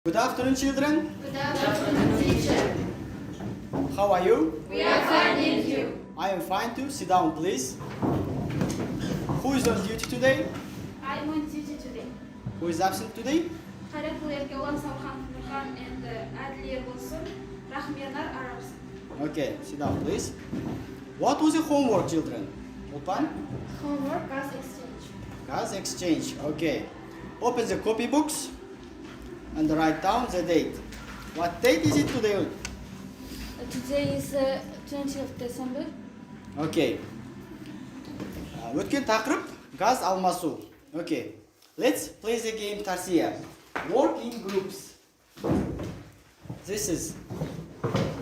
Good afternoon, children. Good afternoon, teacher. How are you? We are fine, thank you. I am fine too. Sit down, please. Who is on duty today? I am on duty today. Who is absent today? Xayratullarga Olan Savxan Nurxan and Adliya Wilson, Rahmiyanar are absent. Okay, sit down, please. What was your homework, children? Ulpan? Homework as exchange. Class exchange. Okay. Open the copybooks and write down the date. What date is it today? Today is 20th December. Okay. Өткен тақырып газ алмасу. Okay. Let's play the game Tarsiya. Work in groups. This is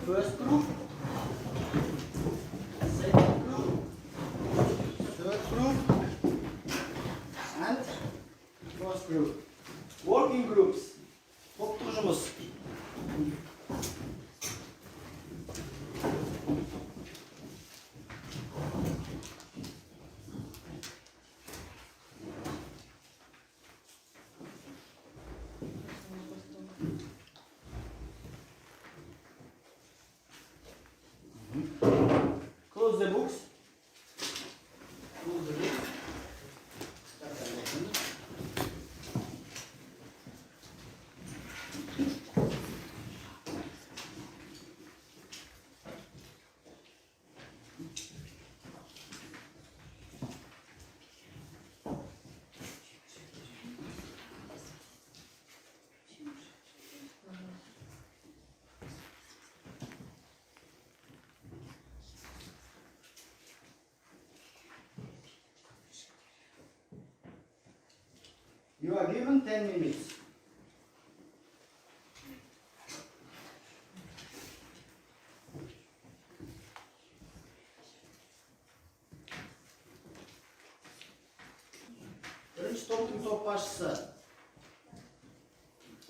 first group, second group, third group, and fourth group. Work in groups. Топтық жұмыс. Close the books. Close the books. You are given 10 minutes. Бірінші топтың топ басшысы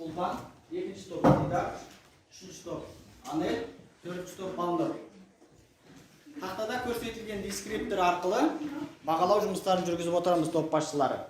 Ұлпан, екінші топ Дидар, үшінші топ Анел, төртінші топ Балнұр. Тақтада көрсетілген дескриптор арқылы бағалау жұмыстарын жүргізіп отырамыз топ басшылары.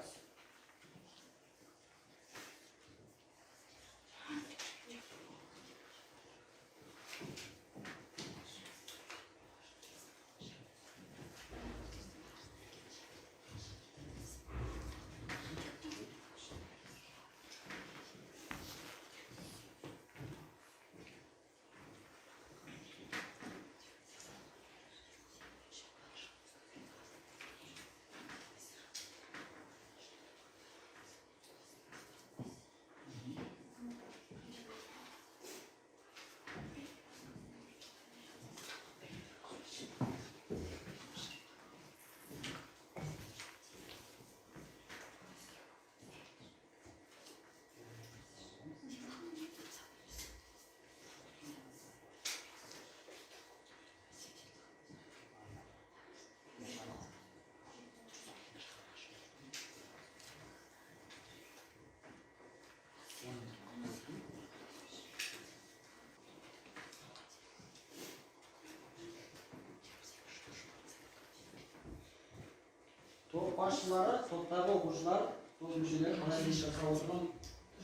Топ басшылары, топтағы оқушылар, топ мүшелері қалай жұмыс жасап отырғанын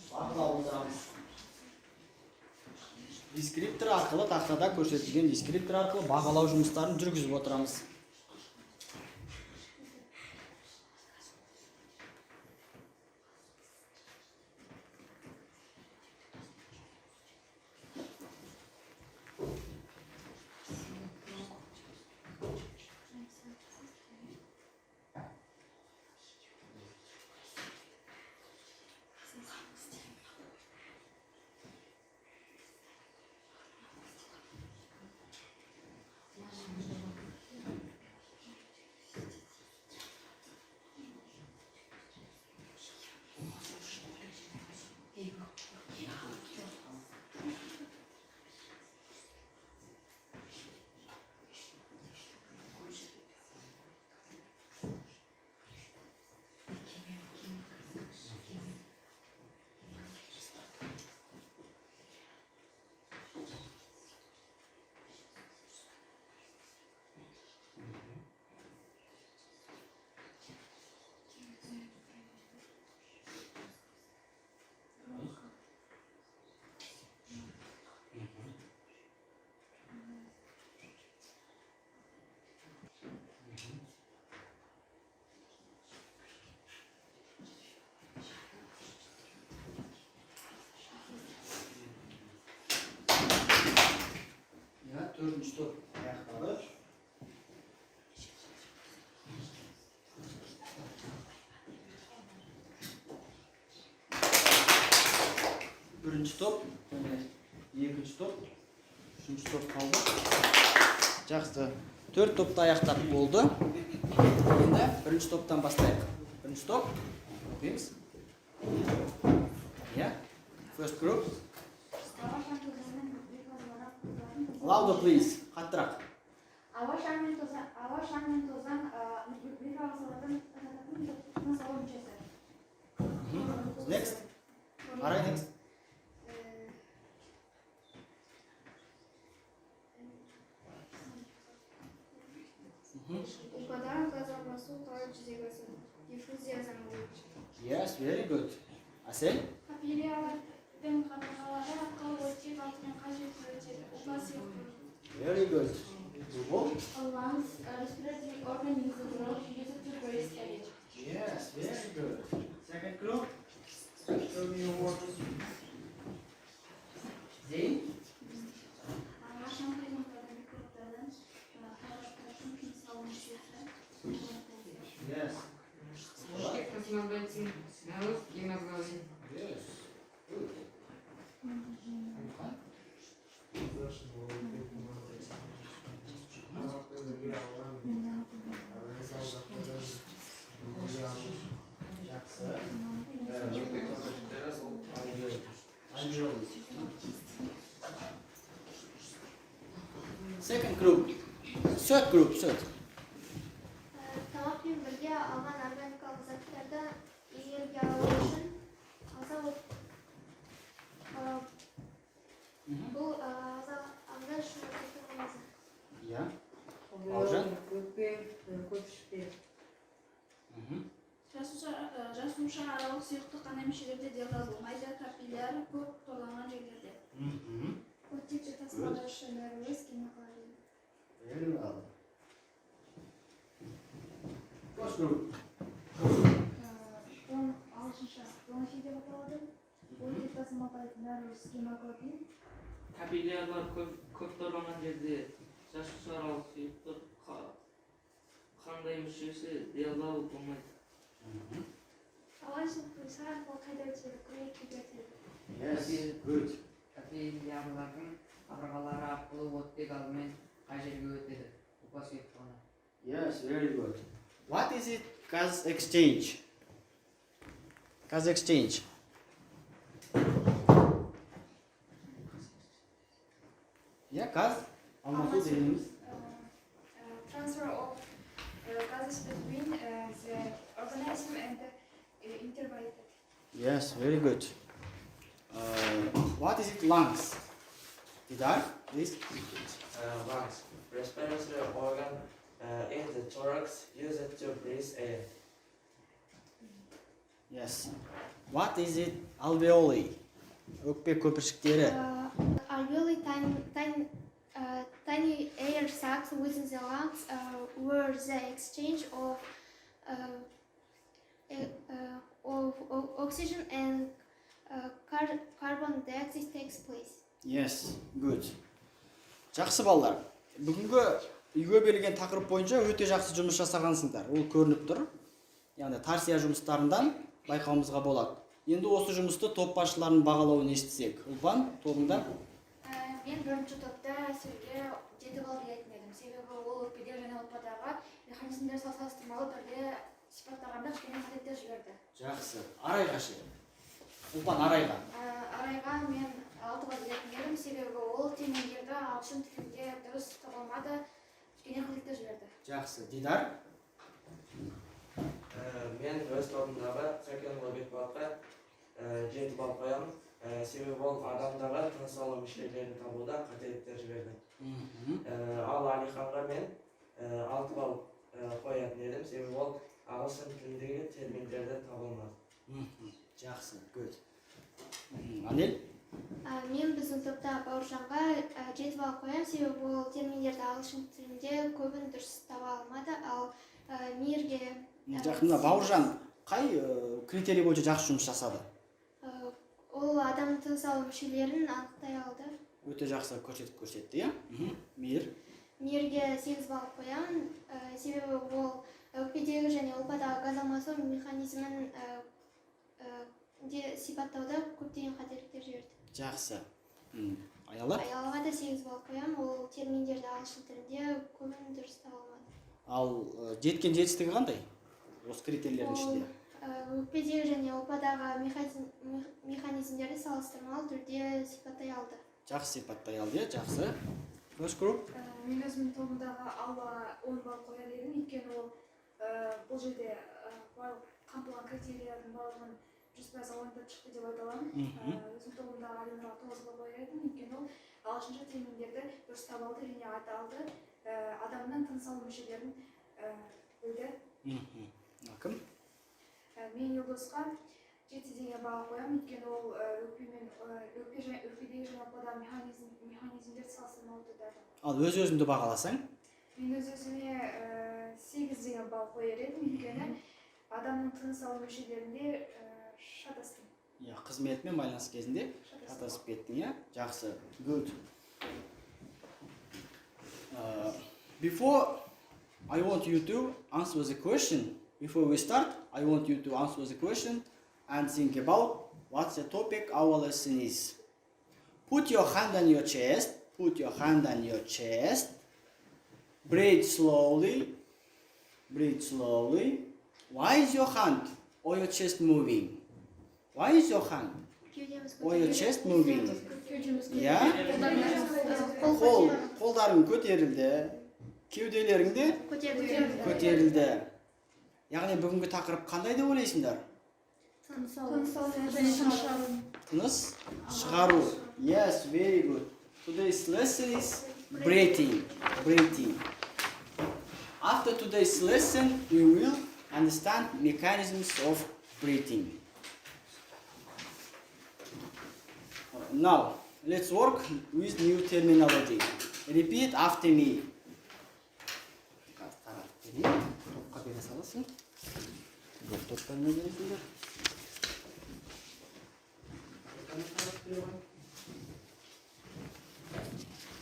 бақылап отырамыз. Дескриптор арқылы, тақтада көрсетілген дескриптор арқылы бағалау жұмыстарын жүргізіп отырамыз. 4-ші топ аяқтады. Бірінші топ, екінші топ, үшінші топ қалды. Жақсы. 4 топты аяқтап болды. Енді бірінші топтан бастайық. Бірінші топ. Оқимыз. Yeah. First group. Louder, please. Қаттырақ. Ауа шаң мен тозаң микроқалалардың тынысалу мүшесі. Next. Арай, next. Укладаем газ арнасу қалай жүзеге асады? Диффузия заңы. Yes, very good. Асел? Капиллярдың қабырғалары арқылы оттек алтымен қажет өтеді. Упа сияқты. Very good. Бұл? Lungs, respiratory organ uses to breathe air. Yes, very good. Second group. Show me your words. Зейн? Ауа шаң қайнақтардан микробтардан қараштардың тынысалу мүшесі. Yes. Космоглотин, народ, гемоглобин. Yes. Good. Second group. Third group. Third. Тамақпен бірге алған органикалық заттарды энергия алу үшін ағза бұл ағза үшін өте маңызды. Yeah. Алжан? Өкпе, көпшікпе. Жасуша аралық сұйықтық қана мүшелерде делдалмайды, капилляр көп торланған жерлерде. Оттек тасымалдаушылар өз гемоглобин. Very well. First group. 16-шы бронхит деп аталады. Оттек тасымалдайтындар өз гемоглобин. Капиллярлар көп торланған жерде жасушааралық сұйықтық қандай мүшесі делдал болмайды. Ауа жылытқышы арқылы қайда өтеді? Күрек өтеді. Yes. Good. Капилларлардың қабырғалары арқылы оттек алдымен қай жерге өтеді? Упа сұйықтығына. Yes, very good. What is it? Gas exchange. Gas exchange. Yeah, gaz. Алмасу дегеніміз. Transfer of gases between the organism and the intermediate. Yes, very good. What is it? Lungs. Didar, please. Lungs, respiratory organ in the thorax, used to breathe air. Yes. What is it? Alveoli. Өкпе көпіршіктері. Alveoli, tiny air sacs within the lungs where the exchange of oxygen and carbon dioxide takes place. Yes, good. Жақсы балалар. Бүгінгі үйге берілген тақырып бойынша өте жақсы жұмыс жасағансыңдар. Ол көрініп тұр. Яғни тарсия жұмыстарынан байқауымызға болады. Енді осы жұмысты топ басшыларының бағалауын естісек. Ұлпан, тобында? Мен бірінші топта сізге 7 балл беретін едім. Себебі ол өкпеде және отпадағы механизмдер салыстырмалы түрде сипаттағанда кішкене қателіктер жіберді. Жақсы. Арайға ше. Ұлпан, арайға. Арайға мен 6 балл беретін едім. Себебі ол терминдерді ағылшын тілінде дұрыс табылмады, кішкене қателіктер жіберді. Жақсы. Дидар? Мен өз тобымдағы Сәкен Лобекбаққа 7 балл қоямын. Себебі ол адамдағы тыныс алу мүшелерін табуда қателіктер жіберді. Ал Алиханға мен 6 балл қоятын едім. Себебі ол ағылшын тіліндегі терминдерді табылмады. Жақсы. Good. Анел? Мен біздің топта Бауыржанға 7 балл қоямын, себебі ол терминдерді ағылшын тілінде көбін дұрыс таба алмады, ал Мирге Жақында Бауыржан қай критерий бойынша жақсы жұмыс жасады? ол адамның тыныс алу мүшелерін анықтай алды. Өте жақсы көрсетті, иә? Мейір. Мейірге 8 балл қоямын. Себебі ол өкпедегі және ұлпадағы газ алмасу механизмін сипаттауда көптеген қателіктер жіберді. Жақсы. Аялы? Аялыға да 8 балл қоямын. Ол терминдерді ағылшын тілінде көбін дұрыс таба алмады. Ал жеткен жетістігі қандай? Осы критерийлердің ішінде. Өкпедегі және ұлпадағы механизмдерді салыстырмалы түрде сипаттай алды. Жақсы сипаттай алды, жақсы. First group. Мен өзімнің тобымдағы алла 10 балл қояр едім, өйткені ол бұл жерде барлық қамтылған критериялардың барлығын 100% орындап шықты деп айта аламын. Өзімнің тобымдағы Алинұрға 9 балл қояр едім, өйткені ол ағылшынша терминдерді дұрыс таба алды және айта алды, адамның тыныс алу мүшелерін білді. Кім? Мен Юлдосқа 7 деген баға қоямын, өйткені ол өкпедегі және ұлпадағы механизмдерді салыстырмалы түрде. Ал өз-өзіңді бағаласаң? Мен өз-өзіме 8 деген балл қояр едім, өйткені адамның тыныс алу мүшелерінде шатастым. Қызметімен байланыс кезінде шатасып кеттің, иә? Жақсы. Good. Before I want you to answer the question. Before we start, I want you to answer the question and think about what the topic our lesson is. Put your hand on your chest. Put your hand on your chest. Breathe slowly. Breathe slowly. Why is your hand or your chest moving? Why is your hand or your chest moving? Yeah? Қолдарың көтерілді. Кеуделеріңді көтерілді. Яғни бүгінгі тақырып қандай деп ойлайсыңдар? Тыныс шығару. Yes, very good. Today's lesson is breathing. Breathing. After today's lesson, we will understand mechanisms of breathing. Now, let's work with new terminology. Repeat after me.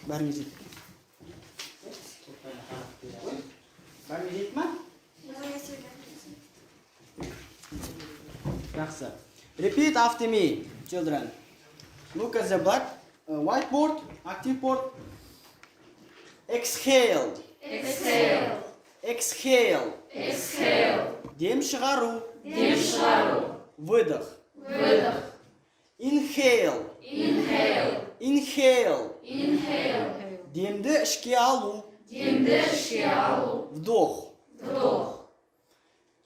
Бәріңе жет. Бәріңе жет ма? Жақсы. Repeat after me, children. Look at the whiteboard, active board. Exhale. Exhale. Exhale. Exhale. Дем шығару. Дем шығару. Выдох. Выдох. Inhale. Inhale. Inhale. Inhale. Демді ішке алу. Демді ішке алу. Вдох. Вдох.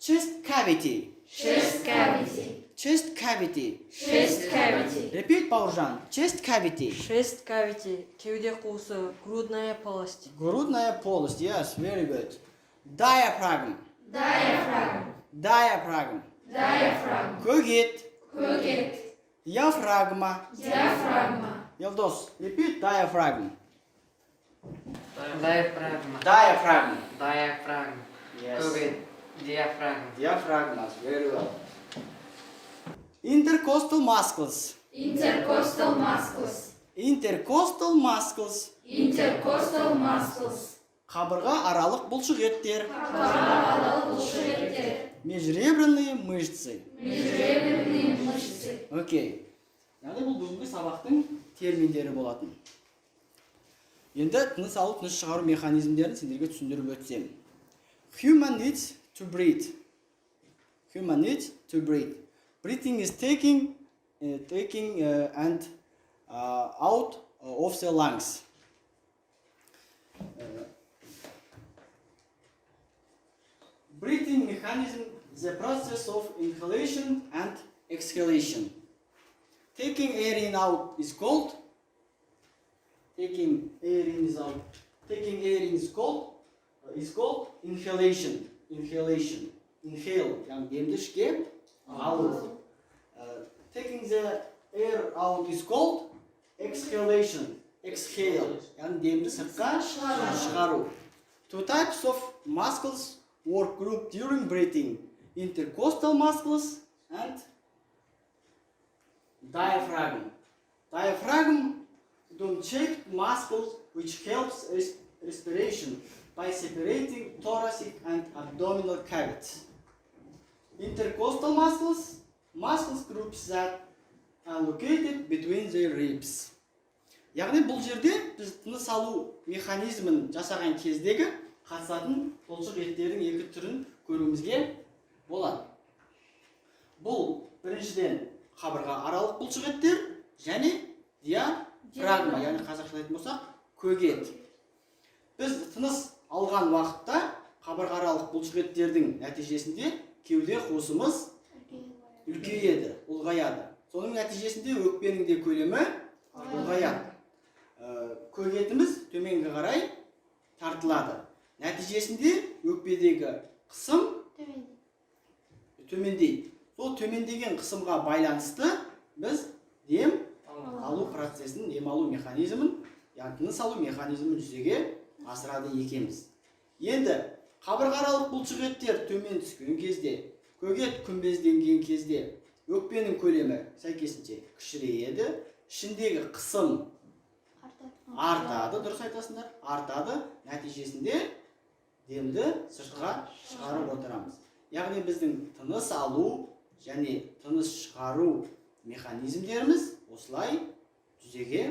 Chest cavity. Chest cavity. Chest cavity. Chest cavity. Repeat, Бауыржан. Chest cavity. Chest cavity. Кеуде қуысы. Грудная полость. Грудная полость. Yes, very good. Diaphragm. Diaphragm. Diaphragm. Diaphragm. Көгет. Көгет. Диафрагма. Диафрагма. Елдос, repeat diaphragm. Diaphragm. Diaphragm. Diaphragm. Yes. Kөгет. Diaphragm. Diaphragmas. Very well. Intercostal muscles. Intercostal muscles. Intercostal muscles. Intercostal muscles. Қабырға аралық бұлшықеттер. Қабырғалық бұлшықеттер. Межребряные мышцы. Межребряные мышцы. Окей. Яғни бұл бүгінгі сабақтың терминдері болатын. Енді тыныс алу, тыныс шығару механизмдерін сендерге түсіндіріп өтсем. Human needs to breathe. Human needs to breathe. Breathing is taking and out of the lungs. Breathing mechanism is a process of inhalation and exhalation. Taking air in out is called. Taking air in is out. Taking air in is called inhalation. Inhalation. Inhale. Yani demді ішке алу. Taking the air out is called exhalation. Exhale. Yani demді сыртқа шығару. Two types of muscles work group during breathing. Intercostal muscles and diaphragm. Diaphragm dome-shaped muscles which helps respiration by separating thoracic and abdominal cavities. Intercostal muscles, muscles groups that are located between the ribs. Яғни бұл жерде біз тыныс алу механизмін жасаған кездегі қатысатын бұлшық еттердің екі түрін көруімізге болады. Бұл біріншіден қабырға аралық бұлшық еттер және диафрагма, яғни қазақша айтатын болсақ, көгет. Біз тыныс алған уақытта қабырға аралық бұлшық еттердің нәтижесінде кеуде қуысымыз үлкейеді, ұлғаяды. Соның нәтижесінде өкпенің де көлемі ұлғаяды. Көгетіміз төменге қарай тартылады. Нәтижесінде өкпедегі қысым төмендейді. Сол төмендеген қысымға байланысты біз дем алу процесін, дем алу механизмін, яғни тыныс алу механизмін жүзеге асырады екенбіз. Енді қабырғаралық бұлшық еттер төмен түскен кезде, көгет күмбезденген кезде өкпенің көлемі сәйкесінше кішірейеді, ішіндегі қысым артады, дұрыс айтасыңдар, артады, нәтижесінде демді сыртқа шығарып отырамыз. Яғни біздің тыныс алу және тыныс шығару механизмдеріміз осылай жүзеге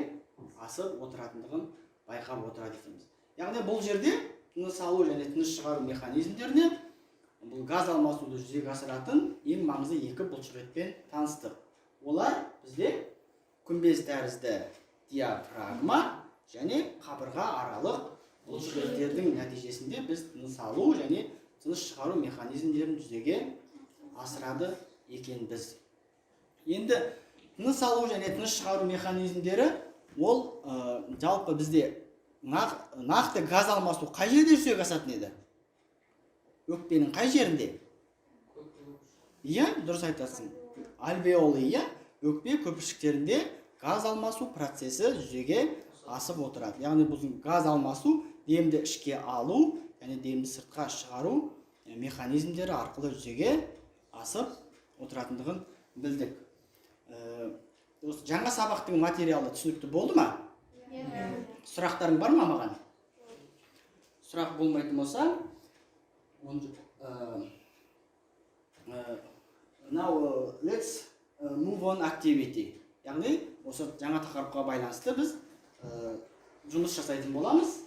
асып отыратындығын байқап отырады екенбіз. Яғни бұл жерде тыныс алу және тыныс шығару механизмдеріне бұл газ алмасуды жүзеге асыратын ең маңызды екі бұлшық етпен таныстық. Олар бізде күмбез тәрізді диафрагма және қабырға аралық бұлшық еттердің нәтижесінде біз тыныс алу және тыныс шығару механизмдерін жүзеге асырады екенбіз. Енді тыныс алу және тыныс шығару механизмдері ол жалпы бізде нақты газ алмасу қай жерде жүзеге асатын еді? Өкпенің қай жерінде? Иә, дұрыс айтасың. Альвеолы, иә, өкпе көпіршіктерінде газ алмасу процесі жүзеге асып отырады. Яғни біздің газ алмасу, демді ішке алу және демді сыртқа шығару механизмдері арқылы жүзеге асып отыратындығын білдік. Жаңа сабақтың материалы түсінікті болды ма? Сұрақтарың бар ма маған? Сұрақ болмайтын болса, now let's move on activity. Яғни осы жаңа тақырыпқа байланысты біз жұмыс жасайтын боламыз.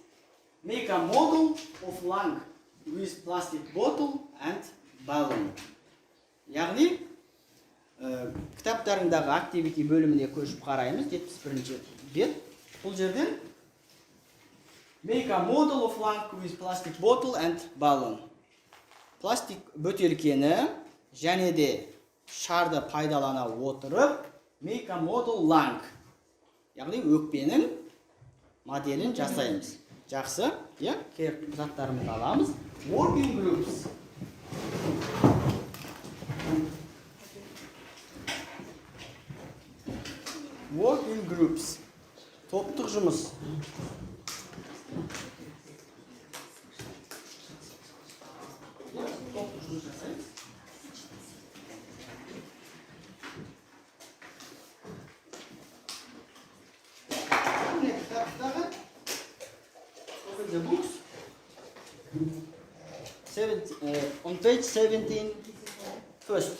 Make a model of lung with plastic bottle and balloon. Яғни кітаптарыңдағы activity бөліміне көшіп қараймыз. 71-ші бет. Бұл жерден make a model of lung with plastic bottle and balloon. Пластик бөтелкені және де шарды пайдалана отырып make a model lung. Яғни өкпенің моделін жасаймыз. Жақсы, иә, керек заттарымызды аламыз. Working groups. Working groups. Топтық жұмыс. The books. On page 17 first.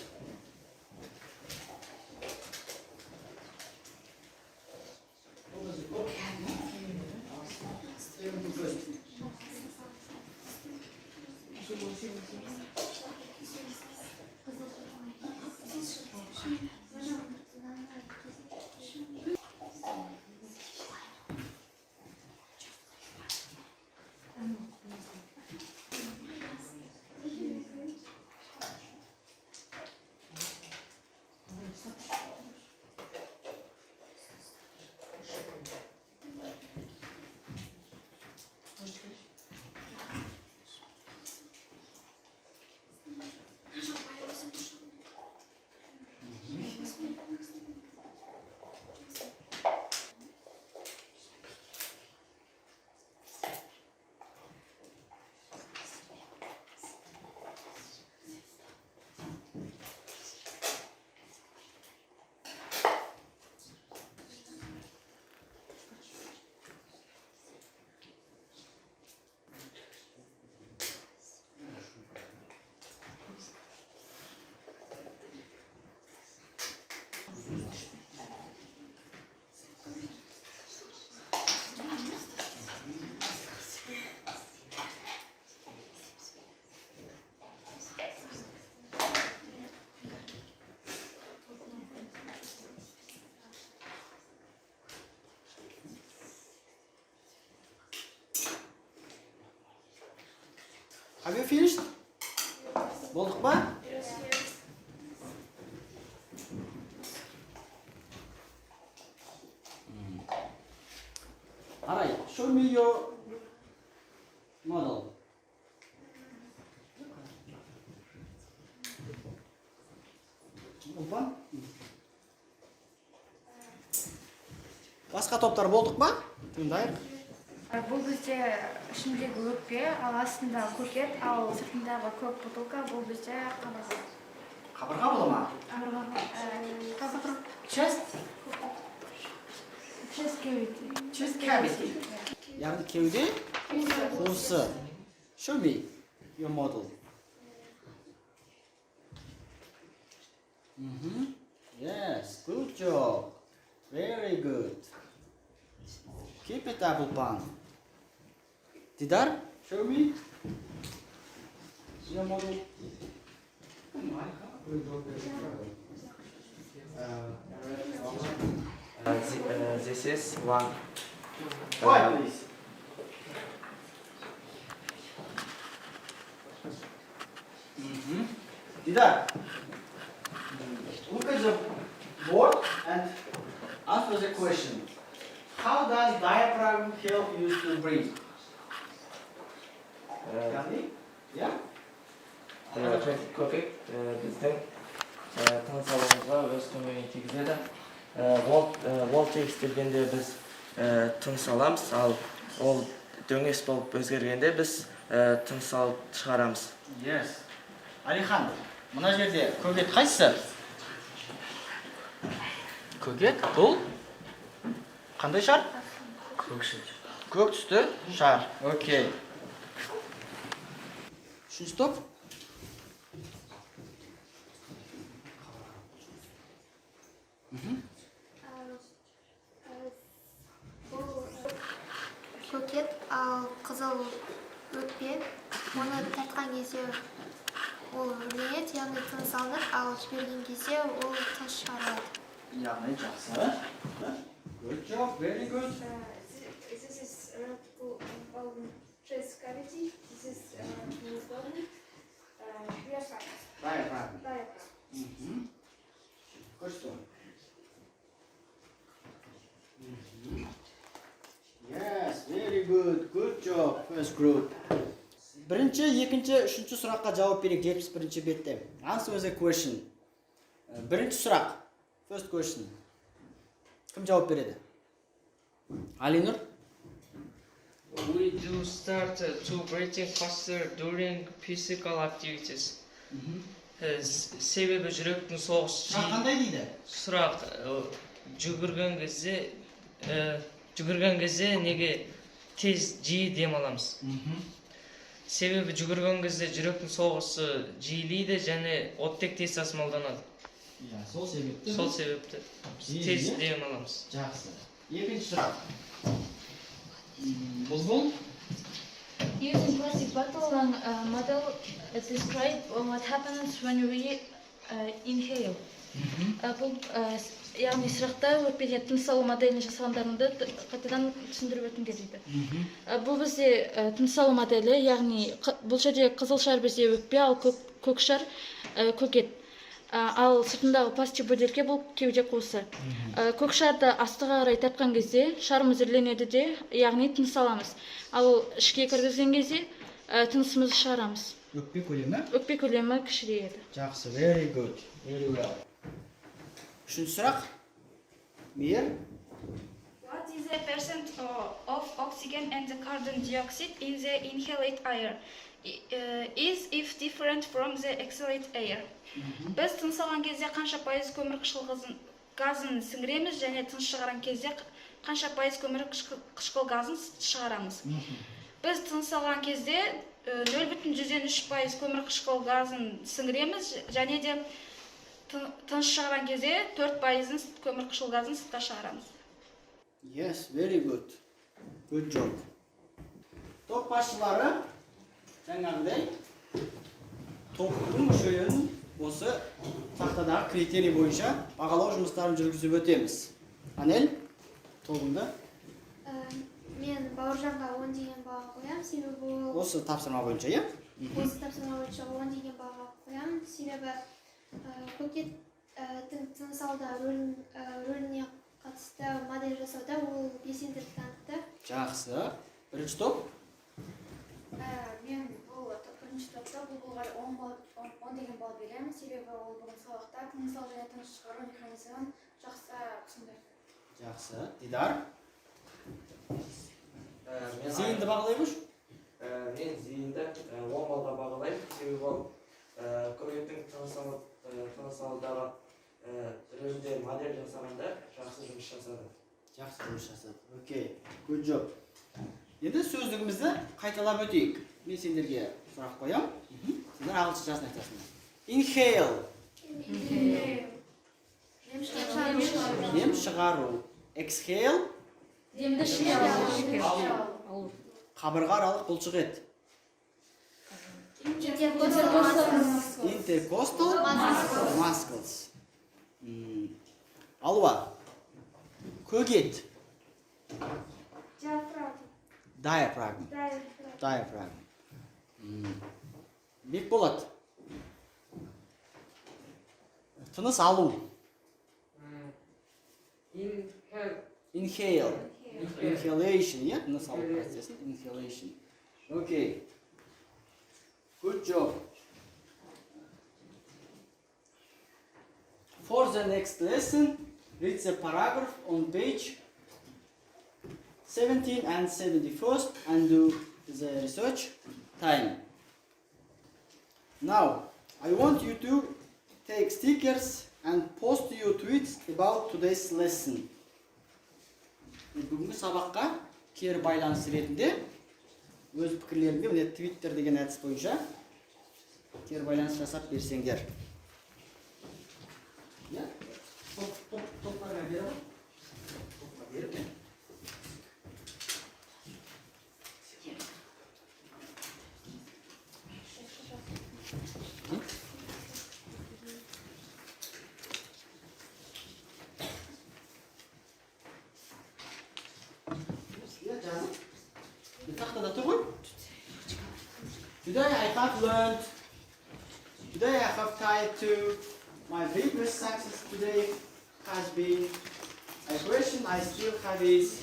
Have you finished? Болдық па? Alright, show me your model. Опа. Басқа топтар болдық па? Тыңдайық. Бұл бізде ішіндегі өкпе, ал астында көкет, ал сыртындағы көк бутылка, бұл бізде қабырға. Қабырға бола ма? Қабырға. Chest? Chest cavity. Chest cavity. Яғни кеуде қуысы. Show me your model. Yes, good job. Very good. Keep it up, Ulpan. Didar, show me your model. This is one. Quiet, please. Didar, look at the board and answer the question. How does diaphragm help you to breathe? Gandhi? Yeah? Көкек біздің тыныс алуымызға өз көмегін тигізеді. Ол тегістелгенде біз тыныс аламыз, ал ол дөңес болып өзгергенде біз тыныс алып шығарамыз. Yes. Алихан, мына жерде көкек қайсысы? Көкек бұл қандай шар? Көк түсті шар. Окей. Үшінші топ? Бұл көкет, ал қызыл өкпе. Оны тартқан кезде ол өрленеді, яғни тыныс алынады, ал жіберген кезде ол тыныс шығарылады. Яғни жақсы. Good job, very good. This is chest cavity. This is Diaphragm. diaphragm. Good job. Yes, very good. Good job, first group. Бірінші, екінші, үшінші сұраққа жауап берейік 71-ші бетте. Answer the question. Бірінші сұрақ. First question. Кім жауап береді? Алинур? We do start to breathing faster during physical activities. Себебі жүректің соғысы Сұрақ қандай дейді? сұрақ жүгірген кезде неге тез жиі дем аламыз. Себебі жүгірген кезде жүректің соғысы жиілейді және оттек тез тасымалданады. Сол себепті. Сол себепті тез дем аламыз. Жақсы. Екінші сұрақ. Бұлбұл? Using plastic bottle and model describe what happens when we inhale. Бұл яғни сұрақта өкпеде тыныс алу моделін жасағандарыңды қайтадан түсіндіріп өтіңдер дейді. Бұл бізде тыныс алу моделі, яғни бұл жерде қызыл шар бізде өкпе, ал көк шар көкет. Ал сыртындағы пластик бөтелке бұл кеуде қуысы. Көк шарды астыға қарай тартқан кезде шарымыз үрленеді де, яғни тыныс аламыз. Ал ішке кіргізген кезде тынысымызды шығарамыз. Өкпе көлемі? Өкпе көлемі кішірейеді. Жақсы, very good, very well. Үшінші сұрақ. Мейір? What is the percent of oxygen and the carbon dioxide in the inhaled air? Is if different from the exhaled air? Біз тыныс алған кезде қанша пайыз көмірқышқыл газын сіңіреміз және тыныс шығарған кезде қанша пайыз көмірқышқыл газын шығарамыз. Біз тыныс алған кезде 0,3% көмірқышқыл газын сіңіреміз және де тыныс шығарған кезде 4% көмірқышқыл газын сыртқа шығарамыз. Yes, very good. Good job. Топ басшылары жаңағыдай топтың мүшелерін осы тақтадағы критерий бойынша бағалау жұмыстарын жүргізіп өтеміз. Анел, тобыңды? Мен Бауыржанға 10 деген баға қоямын, себебі ол Осы тапсырма бойынша, иә? осы тапсырма бойынша 10 деген баға қоямын. Себебі көкеттің тыныс алуда рөліне қатысты модель жасауда ол белсенділік танытты. Жақсы. Бірінші топ. Мен бұл бірінші топта бұлға 10 деген балл беремін. Себебі ол бүгін сабақта тыныс алу және тыныс шығару механизмін жақсы түсіндірді. Жақсы. Дидар. Мен Зейінді бағалаймыз? мен зейінді 10 балға бағалаймын. Себебі ол көмектің тыныс алудағы рөлде модель жасағанда жақсы жұмыс жасады. Жақсы жұмыс жасады. Окей. Good job. Енді сөздігімізді қайталап өтейік. Мен сендерге сұрақ қоям. Сендер ағылшыншасын айтасыңдар. Inhale. Дем шығару. Exhale. Демді шығару. Қабырға аралық бұлшық ет. Intercostal muscles. Алуа. Көгет. Diaphragm. Бекболат. Тыныс алу. Inhale. Inhalation, yeah? Тыныс алу процесін. Inhalation. Okay. Good job. For the next lesson, read the paragraph on page 17 and 71st and do the research time. Now, I want you to take stickers and post your tweets about today's lesson. Бүгінгі сабаққа кері байланыс ретінде өз пікірлеріңді міне Twitter деген әдіс бойынша кері байланыс жасап берсеңдер. Топтарға беріп. Топқа беріп. Today I have tried to, my biggest success today has been a question I still have is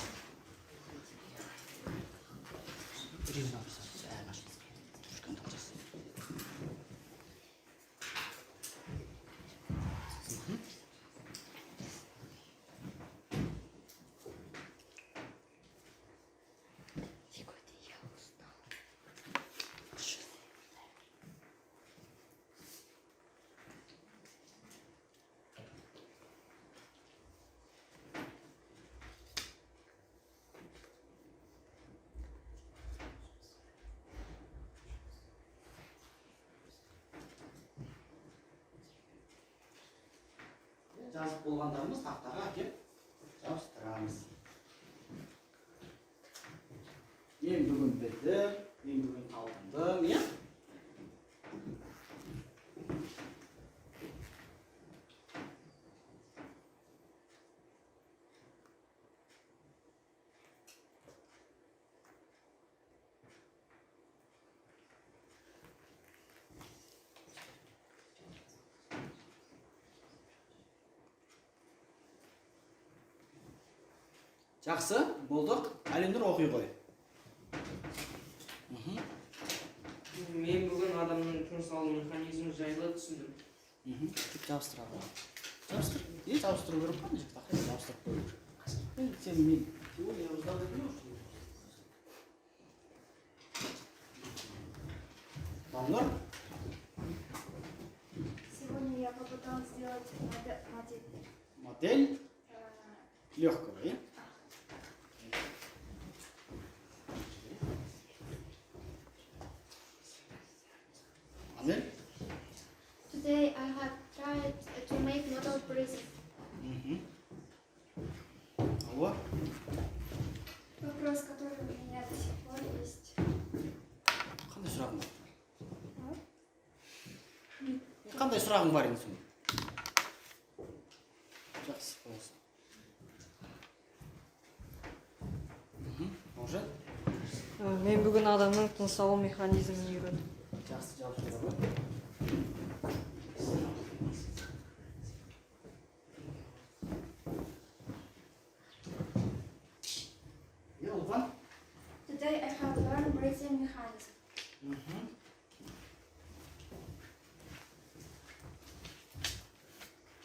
жазып болғандарымыз тақтаға әкеп жабыстырамыз. Мен бүгін білдім, мен бүгін талдым, иә? Жақсы, болдық. Әлемдер оқи қой. Мен бүгін адамның тыныс алу механизмі жайлы түсіндім. Тек жабыстыра қой. Жабыстыр. Жабыстыру керек қой, тақай жабыстырып қою керек. Сен мен теория ұздап өтмей. Балалар. Сегодня я попыталась сделать Модель легкого, да? Today I have tried to make model breathing. Алло. Вопрос, который у меня до сих пор есть. Қандай сұрағың бар? Қандай сұрағың бар енді сонда? Жақсы болсын. Мен бүгін адамның тыныс алу механизмін үйрендім. Yeah, Ulfan? Today I have learned breathing mechanism.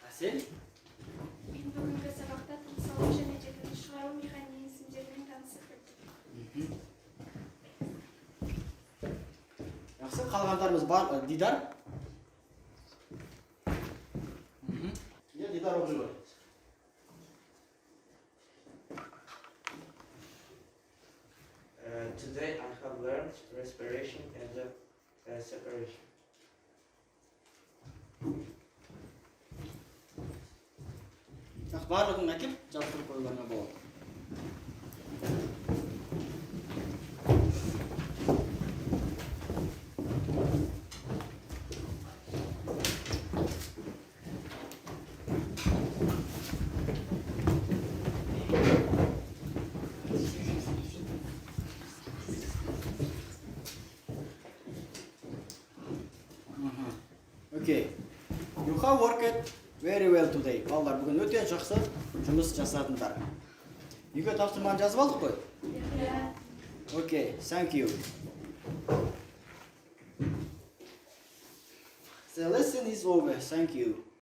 Asel? Мен бүгінгі сабақта тыныс алу және желдету шығару механизмдерімен танысып өттім. Жақсы, қалғандарымыз бар. Дидар? Дидар оқып жүр. Today I have learned respiration and separation. Барлығын әкеп, жаздырып қойғанға болады. Okay. You have worked very well today. Балалар, бүгін өте жақсы жұмыс жасадыңдар. Үйге тапсырманы жазып алдық қой? Okay, thank you. The lesson is over. Thank you.